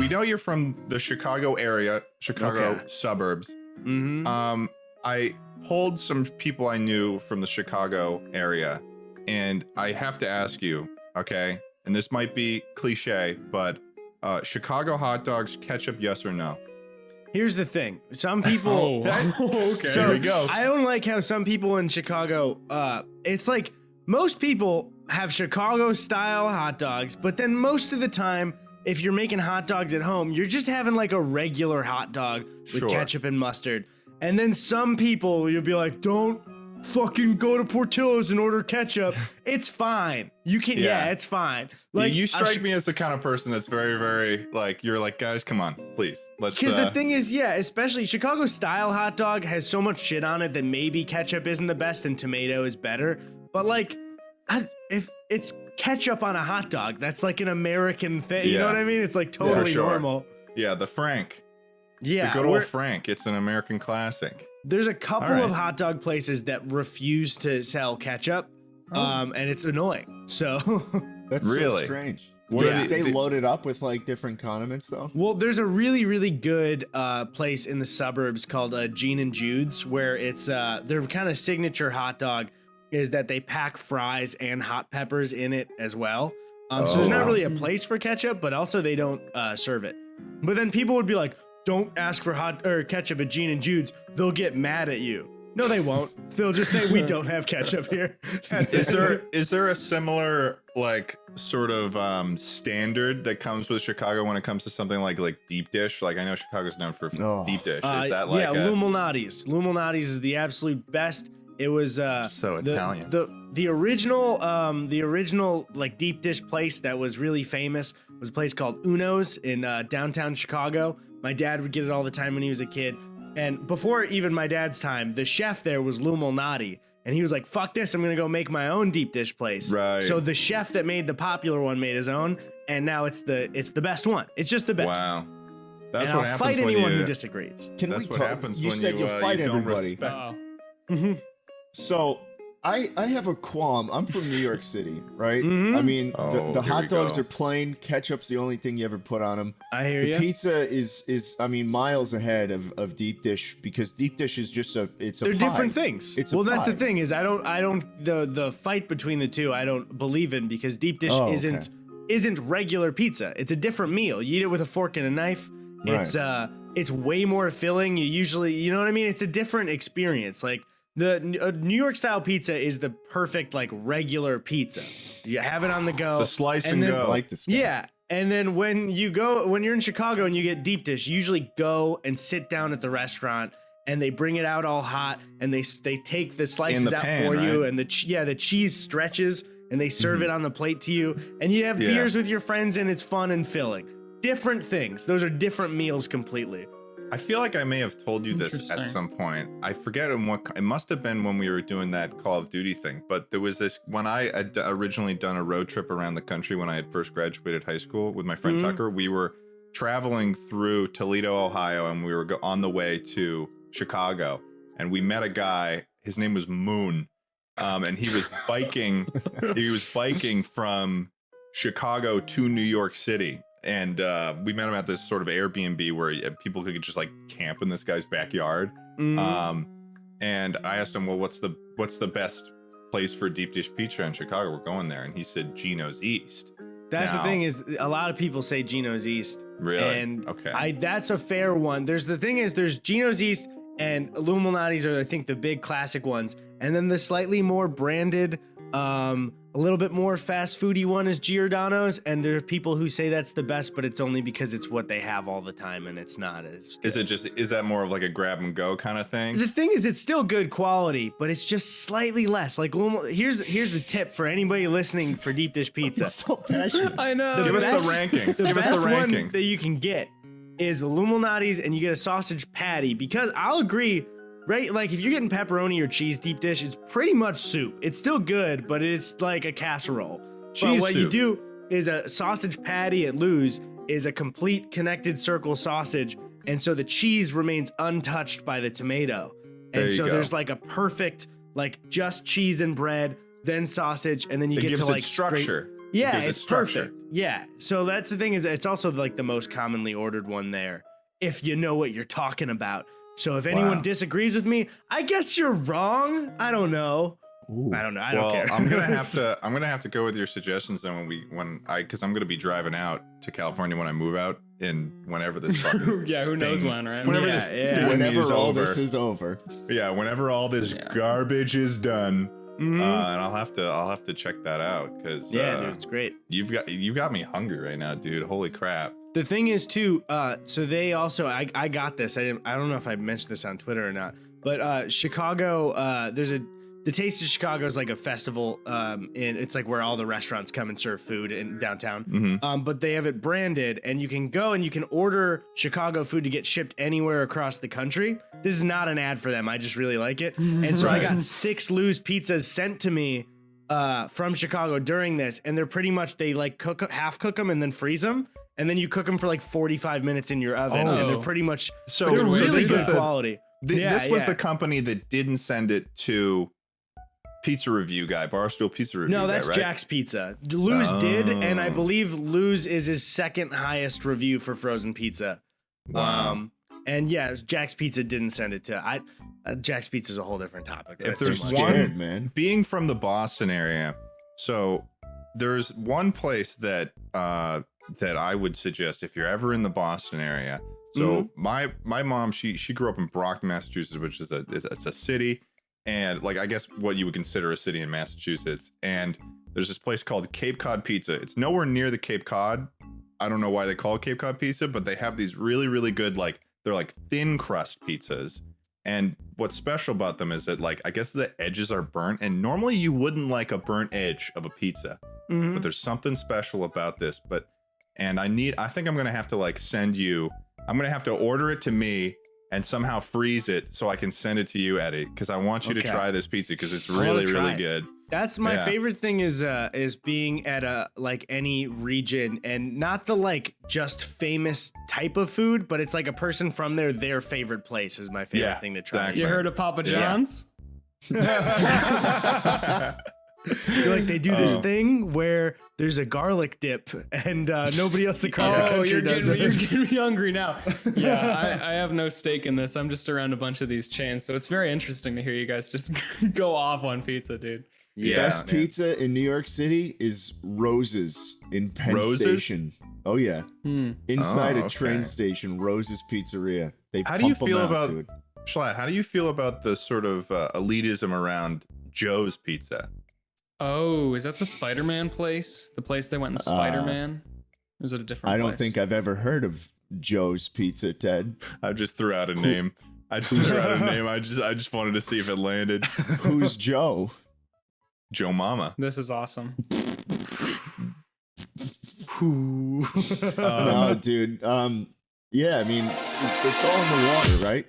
we know you're from the Chicago area, Chicago suburbs. I pulled some people I knew from the Chicago area, and I have to ask you, okay? And this might be cliche, but Chicago hot dogs, ketchup, yes or no? Here's the thing. Some people... Okay, so here we go. I don't like how some people in Chicago, it's like most people have Chicago-style hot dogs, but then most of the time, if you're making hot dogs at home, you're just having like a regular hot dog with ketchup and mustard. And then some people, you'll be like, don't fucking go to Portillo's and order ketchup. It's fine. You can, it's fine. Like you strike me as the kind of person that's very, very like, you're like, guys, come on, please. Let's. Because the thing is, especially Chicago style hot dog has so much shit on it that maybe ketchup isn't the best and tomato is better. But like, if it's ketchup on a hot dog, that's like an American thing. You know what I mean? It's like totally normal. Yeah, the Frank. Yeah, the good old Frank. It's an American classic. There's a couple of hot dog places that refuse to sell ketchup, and it's annoying. So that's really so strange. What are they loaded up with like different condiments though? Well, there's a really, really good place in the suburbs called Gene and Jude's, where it's their kind of signature hot dog is that they pack fries and hot peppers in it as well. So there's not really a place for ketchup, but also they don't serve it. But then people would be like, don't ask for ketchup at Gene and Jude's. They'll get mad at you. No, they won't. They'll just say, we don't have ketchup here. That's Is there a similar like sort of standard that comes with Chicago when it comes to something like deep dish? Like I know Chicago's known for deep dish. Is that like Lumalnati's. Lumalnati's is the absolute best. It was so Italian. The original like deep dish place that was really famous was a place called Uno's in downtown Chicago. My dad would get it all the time when he was a kid. And before even my dad's time, the chef there was Lou Malnati. And he was like, fuck this, I'm going to go make my own deep dish place. Right. So the chef that made the popular one made his own. And now it's the best one. It's just the best. Wow. That's and what I'll happens fight when anyone you, who disagrees. That's what happens you when said you fight don't everybody. respect. So I have a qualm. I'm from New York City, right? I mean, the hot dogs are plain. Ketchup's the only thing you ever put on them. I hear you. The pizza is I mean, miles ahead of deep dish because deep dish is just they're different things. It's that's the thing is I don't the fight between the two I don't believe in because deep dish isn't regular pizza. It's a different meal. You eat it with a fork and a knife. Right. It's way more filling. You usually, you know what I mean? It's a different experience. Like the New York style pizza is the perfect like regular pizza. You have it on the go. The slice and go. I like this guy. Yeah. And then when you're in Chicago and you get deep dish, you usually go and sit down at the restaurant and they bring it out all hot and they take the slices out for you and the cheese stretches and they serve it on the plate to you and you have beers with your friends and it's fun and filling. Different things. Those are different meals completely. I feel like I may have told you this at some point. I forget in what, it must have been when we were doing that Call of Duty thing, but there was this, when I had originally done a road trip around the country when I had first graduated high school with my friend Tucker, we were traveling through Toledo, Ohio, and we were on the way to Chicago, and we met a guy, his name was Moon, and he was biking from Chicago to New York City. And we met him at this sort of Airbnb where people could just like camp in this guy's backyard. And I asked him, well, what's the best place for deep dish pizza in Chicago? We're going there. And he said Gino's East. That's the thing is a lot of people say Gino's East. Really? And okay. That's a fair one. There's Gino's East and Illuminati's are I think the big classic ones. And then the slightly more branded, a little bit more fast foody one is Giordano's, and there are people who say that's the best, but it's only because it's what they have all the time, and it's not as good. Is that more of like a grab and go kind of thing? The thing is, it's still good quality, but it's just slightly less. Like here's the tip for anybody listening for deep dish pizza. I'm so passionate. I know. Give us the rankings. The best one that you can get is Illuminati's, and you get a sausage patty because I'll agree. Right, like if you're getting pepperoni or cheese deep dish, it's pretty much soup. It's still good, but it's like a casserole. But what you do is a sausage patty at Lou's is a complete connected circle sausage, and so the cheese remains untouched by the tomato. And so there's like a perfect, like just cheese and bread, then sausage, and then you get to like structure. Yeah, it's perfect. Yeah. So that's the thing is it's also like the most commonly ordered one there, if you know what you're talking about. So if anyone disagrees with me, I guess you're wrong. I don't know. Ooh. I don't know. I don't care. I'm gonna have to go with your suggestions then because I'm gonna be driving out to California when I move out in whenever this fucking yeah, who knows when, right? Whenever whenever all this is over. Yeah, whenever all this garbage is done. And I'll have to check that out because dude, it's great. You got me hungry right now, dude. Holy crap. The thing is too, so they also I got this. I don't know if I mentioned this on Twitter or not, but Chicago, the Taste of Chicago is like a festival, and it's like where all the restaurants come and serve food in downtown. But they have it branded, and you can go and you can order Chicago food to get shipped anywhere across the country. This is not an ad for them. I just really like it. And so I got 6 Lou's pizzas sent to me from Chicago during this, and they're pretty much, they like half cook them and then freeze them. And then you cook them for like 45 minutes in your oven, and they're pretty much they're really good quality. This was the company that didn't send it to Pizza Review guy, Barstool Pizza Review. No, that's right? Jack's Pizza. Lou's did, and I believe Lou's is his second highest review for frozen pizza. Wow. And yeah, Jack's Pizza didn't send it to. Jack's Pizza is a whole different topic. If there's one, man, being from the Boston area, so there's one place that I would suggest if you're ever in the Boston area. So my mom, she grew up in Brockton, Massachusetts, which is it's a city. And like, I guess what you would consider a city in Massachusetts. And there's this place called Cape Cod Pizza. It's nowhere near the Cape Cod. I don't know why they call it Cape Cod Pizza, but they have these really, really good, like, they're like thin crust pizzas. And what's special about them is that, like, I guess the edges are burnt. And normally you wouldn't like a burnt edge of a pizza. But there's something special about this. And I think I'm going to have to like I'm going to have to order it to me and somehow freeze it so I can send it to you, Eddie, because I want you to try this pizza because it's really, really good. That's my favorite thing is being at a like any region and not the like just famous type of food, but it's like a person from their favorite place is my favorite thing to try. Exactly. You heard of Papa John's? You're like they do this thing where there's a garlic dip and nobody else across the country does it. You're getting me hungry now. Yeah, I have no stake in this. I'm just around a bunch of these chains, so it's very interesting to hear you guys just go off on pizza, dude. The best pizza in New York City is Rose's in Penn Station. Oh yeah, inside a train station, Rose's Pizzeria. How do you feel about Jschlatt? How do you feel about the sort of elitism around Joe's Pizza? Oh, is that the Spider-Man place? The place they went in Spider-Man? Or is it a different place? I don't think I've ever heard of Joe's Pizza, Ted. I just threw out a name. I just wanted to see if it landed. Who's Joe? Joe Mama. This is awesome. No, dude. Yeah, I mean, it's all in the water, right?